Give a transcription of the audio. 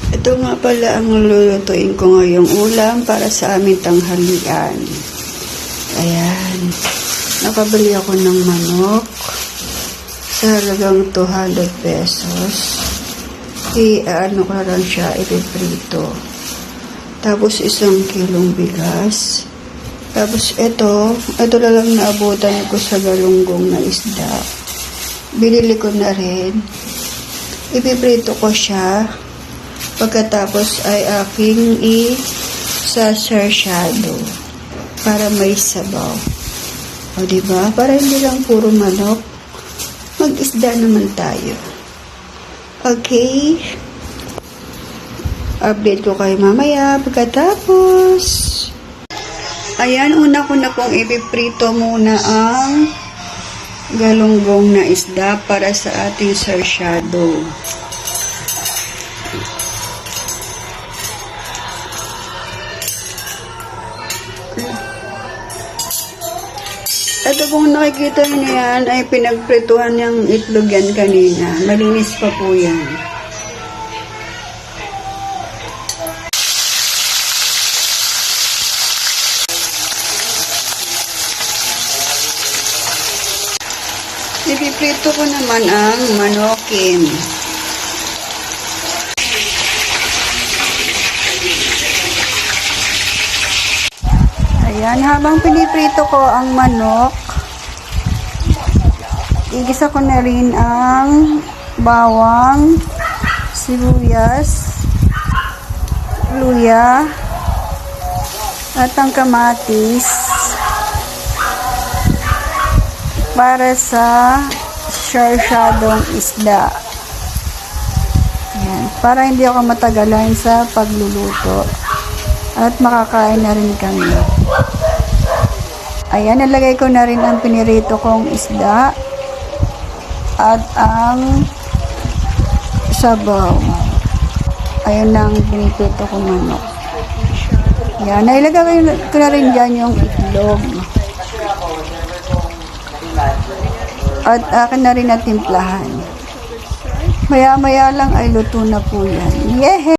Ito nga pala ang lulutuin ko ngayong ulam para sa aming tanghalian. Ayan. Nakabili ako ng manok sa halagang 200 pesos. Ano ko lang siya, ipiprito. Tapos 1 kilong bigas. Tapos ito na lang naabutan ko sa galunggong na isda. Binili ko na rin. Ipiprito ko siya. Pagkatapos ay aking i-sasarsyado para may sabaw. O diba? Para hindi lang puro manok. Mag-isda naman tayo. Okay? Update ko kayo mamaya pagkatapos. Ayan, una ko na pong ipiprito muna ang galunggong na isda para sa ating sarsyado. Ito pong nakikita niyo yan ay pinagprituhan niyang itlog yan kanina. Malinis pa po yan. Ipiprito ko naman ang manokin. Ayan, habang piniprito ko ang manok, igisa ko na rin ang bawang, sibuyas, luya, at ang kamatis para sa sarsyadong isda. Ayan, para hindi ako matagalan sa pagluluto at makakain na rin kami. Ayan, nalagay ko na rin ang pinirito kong isda at ang sabaw. Ayan ang pinipito kong manok. Ayan, nailagay ko na rin dyan yung itlog. At akin na rin natimplahan. Maya-maya lang ay luto na po yan. Yehey!